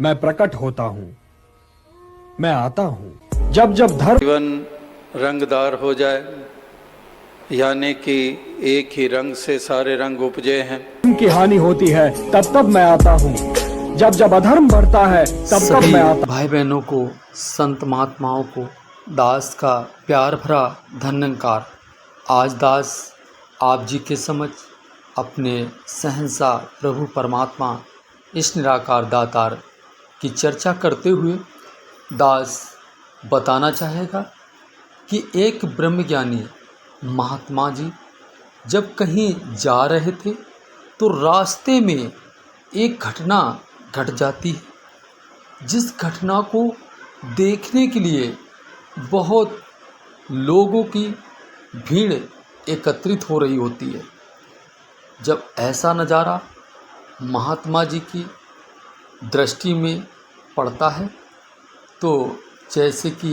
मैं प्रकट होता हूँ, मैं आता हूँ। जब जब जीवन रंगदार हो जाए, यानी कि एक ही रंग से सारे रंग उपजे हैं, धर्म की हानि होती है तब तब मैं आता हूँ। जब जब अधर्म बढ़ता है तब तब मैं आता हूँ। भाई बहनों को, संत महात्माओं को दास का प्यार भरा धन्यवाद। आज दास आप जी के समझ अपने सहंसा प्रभु परमात्मा इस निराकार दातार की चर्चा करते हुए दास बताना चाहेगा कि एक ब्रह्मज्ञानी महात्मा जी जब कहीं जा रहे थे तो रास्ते में एक घटना घट जाती है, जिस घटना को देखने के लिए बहुत लोगों की भीड़ एकत्रित हो रही होती है। जब ऐसा नज़ारा महात्मा जी की दृष्टि में पड़ता है तो जैसे कि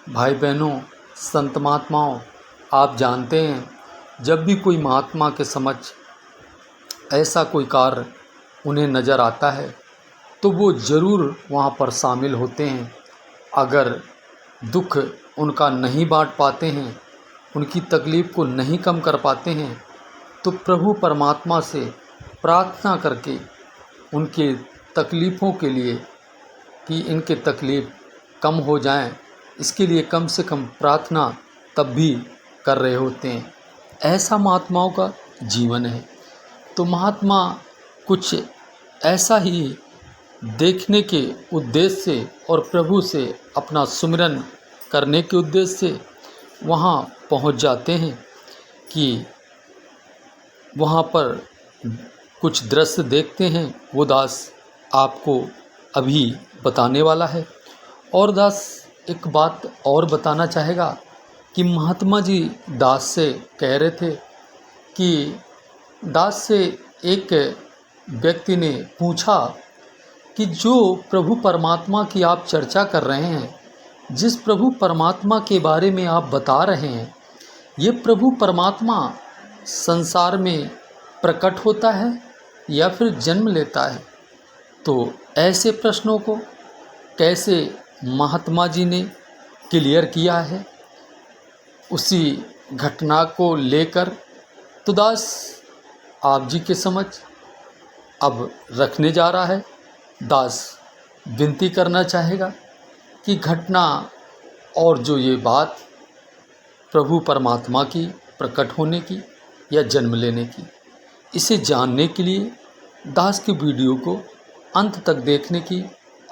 भाई बहनों, संत महात्माओं, आप जानते हैं जब भी कोई महात्मा के समझ ऐसा कोई कार्य उन्हें नज़र आता है तो वो ज़रूर वहाँ पर शामिल होते हैं। अगर दुख उनका नहीं बांट पाते हैं, उनकी तकलीफ़ को नहीं कम कर पाते हैं तो प्रभु परमात्मा से प्रार्थना करके उनके तकलीफ़ों के लिए कि इनके तकलीफ़ कम हो जाएं, इसके लिए कम से कम प्रार्थना तब भी कर रहे होते हैं। ऐसा महात्माओं का जीवन है। तो महात्मा कुछ ऐसा ही देखने के उद्देश्य से और प्रभु से अपना सुमिरन करने के उद्देश्य से वहाँ पहुँच जाते हैं कि वहाँ पर कुछ दृश्य देखते हैं। वो दास आपको अभी बताने वाला है। और दास एक बात और बताना चाहेगा कि महात्मा जी दास से कह रहे थे कि दास से एक व्यक्ति ने पूछा कि जो प्रभु परमात्मा की आप चर्चा कर रहे हैं, जिस प्रभु परमात्मा के बारे में आप बता रहे हैं, ये प्रभु परमात्मा संसार में प्रकट होता है या फिर जन्म लेता है? तो ऐसे प्रश्नों को कैसे महात्मा जी ने क्लियर किया है उसी घटना को लेकर तो दास आप जी के समझ अब रखने जा रहा है। दास विनती करना चाहेगा कि घटना और जो ये बात प्रभु परमात्मा की प्रकट होने की या जन्म लेने की, इसे जानने के लिए दास के वीडियो को अंत तक देखने की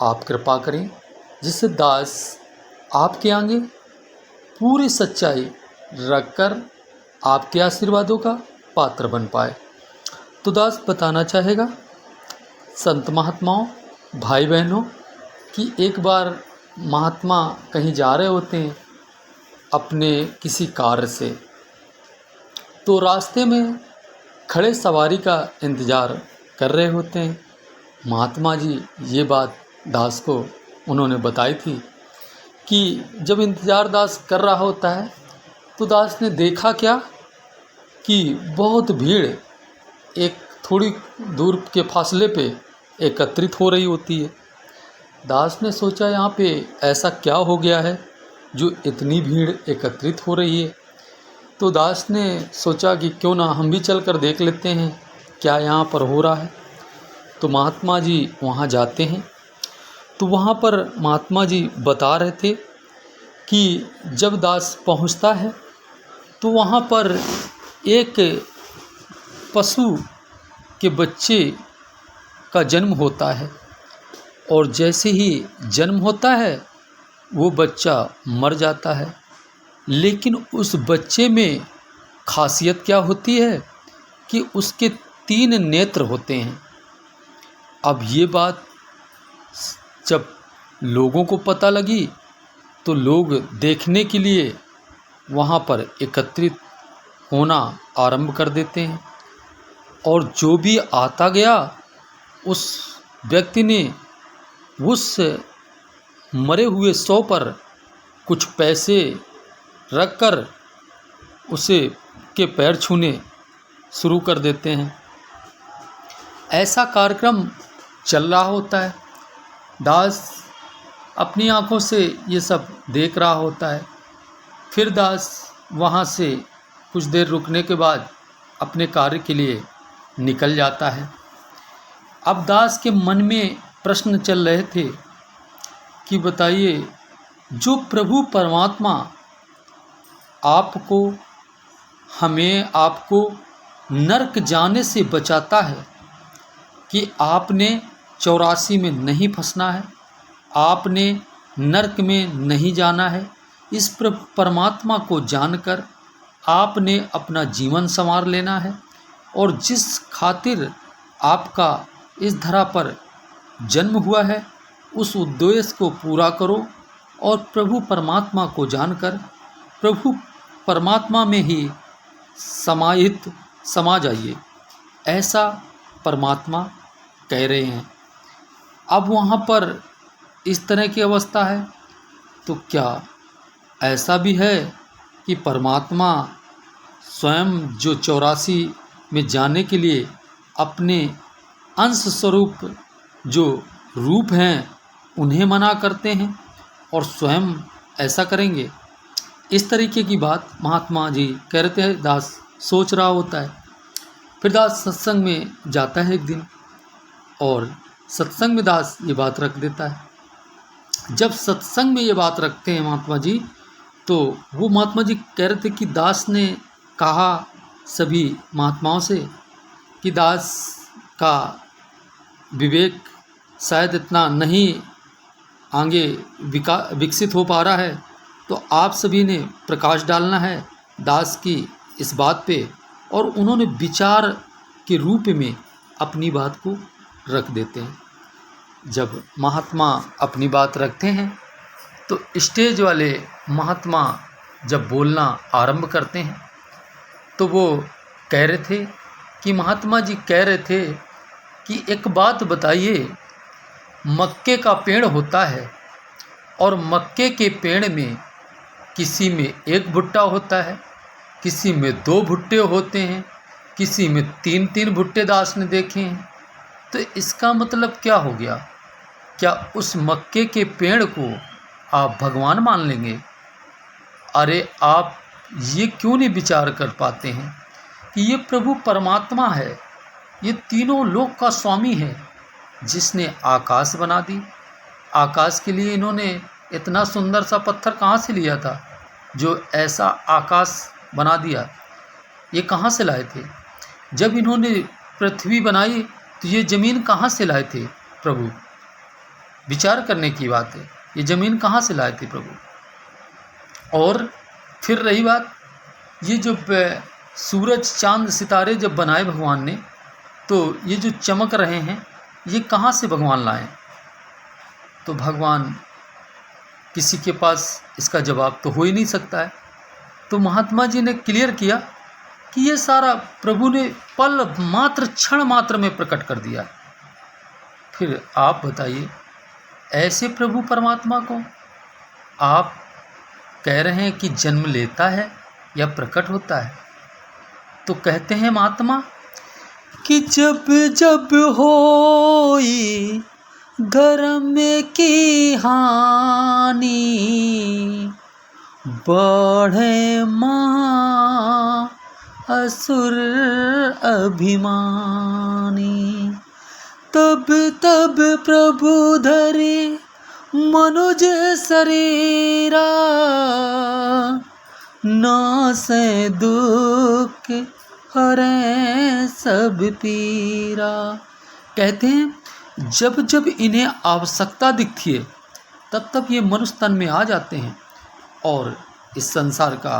आप कृपा करें, जिससे दास आपके आगे पूरी सच्चाई रखकर आपके आशीर्वादों का पात्र बन पाए। तो दास बताना चाहेगा संत महात्माओं, भाई बहनों कि एक बार महात्मा कहीं जा रहे होते हैं अपने किसी कार्य से, तो रास्ते में खड़े सवारी का इंतज़ार कर रहे होते हैं। महात्मा जी ये बात दास को उन्होंने बताई थी कि जब इंतज़ार दास कर रहा होता है तो दास ने देखा क्या कि बहुत भीड़ एक थोड़ी दूर के फासले पे एकत्रित हो रही होती है। दास ने सोचा यहाँ पे ऐसा क्या हो गया है जो इतनी भीड़ एकत्रित हो रही है। तो दास ने सोचा कि क्यों ना हम भी चल कर देख लेते हैं क्या यहाँ पर हो रहा है। तो महात्मा जी वहाँ जाते हैं। तो वहाँ पर महात्मा जी बता रहे थे कि जब दास पहुँचता है तो वहाँ पर एक पशु के बच्चे का जन्म होता है और जैसे ही जन्म होता है वो बच्चा मर जाता है। लेकिन उस बच्चे में खासियत क्या होती है कि उसके 3 नेत्र होते हैं। अब ये बात जब लोगों को पता लगी तो लोग देखने के लिए वहाँ पर एकत्रित होना आरंभ कर देते हैं और जो भी आता गया उस व्यक्ति ने उस मरे हुए शव पर कुछ पैसे रखकर उसे के पैर छूने शुरू कर देते हैं। ऐसा कार्यक्रम चल रहा होता है। दास अपनी आंखों से ये सब देख रहा होता है। फिर दास वहाँ से कुछ देर रुकने के बाद अपने कार्य के लिए निकल जाता है। अब दास के मन में प्रश्न चल रहे थे कि बताइए, जो प्रभु परमात्मा आपको, हमें, आपको नरक जाने से बचाता है कि आपने 84 में नहीं फंसना है, आपने नरक में नहीं जाना है। इस प्रभु परमात्मा को जानकर आपने अपना जीवन संवार लेना है और जिस खातिर आपका इस धरा पर जन्म हुआ है उस उद्देश्य को पूरा करो और प्रभु परमात्मा को जानकर प्रभु परमात्मा में ही समा जाइए, ऐसा परमात्मा कह रहे हैं। अब वहाँ पर इस तरह की अवस्था है, तो क्या ऐसा भी है कि परमात्मा स्वयं जो 84 में जाने के लिए अपने अंश स्वरूप जो रूप हैं उन्हें मना करते हैं और स्वयं ऐसा करेंगे? इस तरीके की बात महात्मा जी कह रहे थे। दास सोच रहा होता है। फिर दास सत्संग में जाता है एक दिन और सत्संग में दास ये बात रख देता है। जब सत्संग में ये बात रखते हैं महात्मा जी, तो वो महात्मा जी कह रहे थे कि दास ने कहा सभी महात्माओं से कि दास का विवेक शायद इतना नहीं आगे विकसित हो पा रहा है, तो आप सभी ने प्रकाश डालना है दास की इस बात पे। और उन्होंने विचार के रूप में अपनी बात को रख देते हैं। जब महात्मा अपनी बात रखते हैं तो स्टेज वाले महात्मा जब बोलना आरंभ करते हैं तो वो कह रहे थे कि महात्मा जी कह रहे थे कि एक बात बताइए, मक्के का पेड़ होता है और मक्के के पेड़ में किसी में एक भुट्टा होता है, किसी में 2 भुट्टे होते हैं, किसी में 3-3 भुट्टे दास ने देखे हैं। तो इसका मतलब क्या हो गया? क्या उस मक्के के पेड़ को आप भगवान मान लेंगे? अरे आप ये क्यों नहीं विचार कर पाते हैं कि ये प्रभु परमात्मा है, ये तीनों लोक का स्वामी है, जिसने आकाश बना दी। आकाश के लिए इन्होंने इतना सुंदर सा पत्थर कहाँ से लिया था जो ऐसा आकाश बना दिया? ये कहाँ से लाए थे? जब इन्होंने पृथ्वी बनाई तो ये ज़मीन कहाँ से लाए थे प्रभु? विचार करने की बात है, ये ज़मीन कहाँ से लाए थे प्रभु? और फिर रही बात, ये जो सूरज चांद सितारे जब बनाए भगवान ने, तो ये जो चमक रहे हैं ये कहाँ से भगवान लाए? तो भगवान किसी के पास इसका जवाब तो हो ही नहीं सकता है। तो महात्मा जी ने क्लियर किया कि ये सारा प्रभु ने पल मात्र, क्षण मात्र में प्रकट कर दिया। फिर आप बताइए, ऐसे प्रभु परमात्मा को आप कह रहे हैं कि जन्म लेता है या प्रकट होता है? तो कहते हैं महात्मा कि जब जब होई धर्म की हानि, बढ़े महा असुर अभिमानी, तब तब प्रभु धरे मनुज शरीरा, नासे दुख हरे सब पीरा। कहते हैं जब जब इन्हें आवश्यकता दिखती है तब तब ये मनुष्य तन में आ जाते हैं और इस संसार का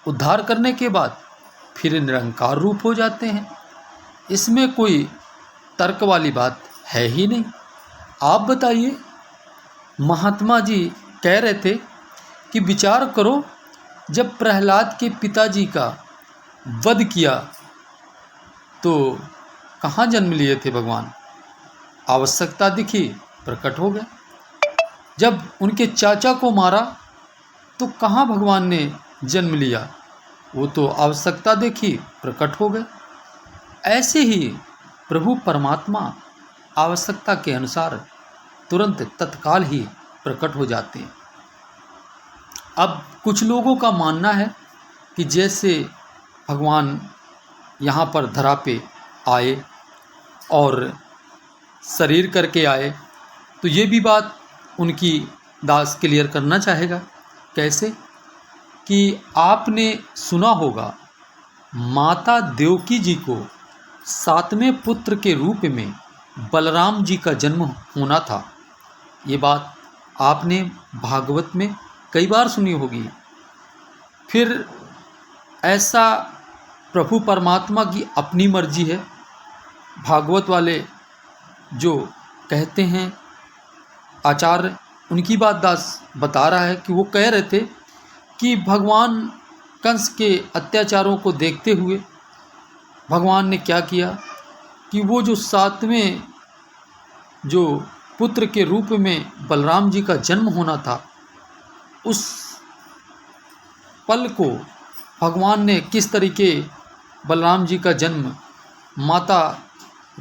उद्धार करने के बाद फिर निरंकार रूप हो जाते हैं। इसमें कोई तर्क वाली बात है ही नहीं। आप बताइए, महात्मा जी कह रहे थे कि विचार करो, जब प्रहलाद के पिताजी का वध किया तो कहाँ जन्म लिए थे भगवान? आवश्यकता दिखी, प्रकट हो गए। जब उनके चाचा को मारा तो कहाँ भगवान ने जन्म लिया? वो तो आवश्यकता देखी, प्रकट हो गए। ऐसे ही प्रभु परमात्मा आवश्यकता के अनुसार तुरंत तत्काल ही प्रकट हो जाते हैं। अब कुछ लोगों का मानना है कि जैसे भगवान यहाँ पर धरा पे आए और शरीर करके आए, तो ये भी बात उनकी दास क्लियर करना चाहेगा। कैसे कि आपने सुना होगा माता देवकी जी को 7वें पुत्र के रूप में बलराम जी का जन्म होना था। ये बात आपने भागवत में कई बार सुनी होगी। फिर ऐसा प्रभु परमात्मा की अपनी मर्जी है। भागवत वाले जो कहते हैं आचार्य, उनकी बात दास बता रहा है कि वो कह रहे थे कि भगवान कंस के अत्याचारों को देखते हुए भगवान ने क्या किया कि वो जो 7वें जो पुत्र के रूप में बलराम जी का जन्म होना था, उस पल को भगवान ने किस तरीके बलराम जी का जन्म माता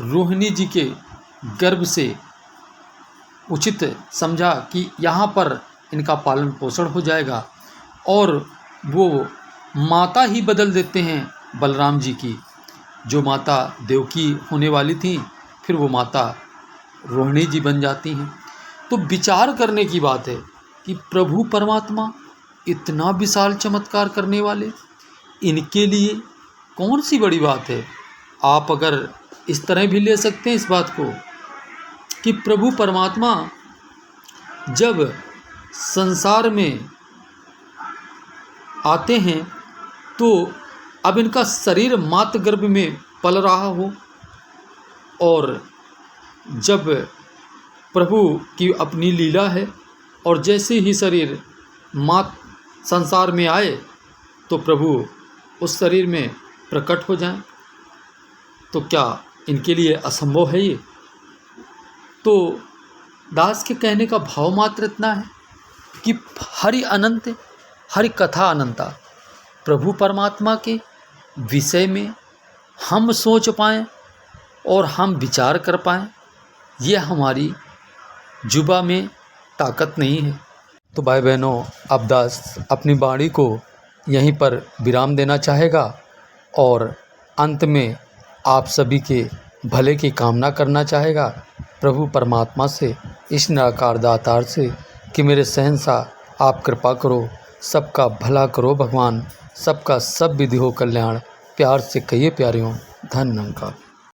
रोहिणी जी के गर्भ से उचित समझा कि यहाँ पर इनका पालन पोषण हो जाएगा, और वो माता ही बदल देते हैं बलराम जी की। जो माता देवकी होने वाली थी, फिर वो माता रोहिणी जी बन जाती हैं। तो विचार करने की बात है कि प्रभु परमात्मा इतना विशाल चमत्कार करने वाले, इनके लिए कौन सी बड़ी बात है। आप अगर इस तरह भी ले सकते हैं इस बात को कि प्रभु परमात्मा जब संसार में आते हैं तो अब इनका शरीर मातृ गर्भ में पल रहा हो, और जब प्रभु की अपनी लीला है और जैसे ही शरीर मात संसार में आए तो प्रभु उस शरीर में प्रकट हो जाएं, तो क्या इनके लिए असंभव है ये। तो दास के कहने का भाव मात्र इतना है कि हरि अनंत, हरि कथा अनंता। प्रभु परमात्मा के विषय में हम सोच पाएँ और हम विचार कर पाएँ, ये हमारी जुबा में ताकत नहीं है। तो भाई बहनों, अब दास अपनी वाणी को यहीं पर विराम देना चाहेगा और अंत में आप सभी के भले की कामना करना चाहेगा प्रभु परमात्मा से, इस निराकार दातार से कि मेरे शहंशाह आप कृपा करो, सबका भला करो भगवान, सबका सब विधि हो कल्याण। प्यार से कहिए प्यारियों, धन निरंकार।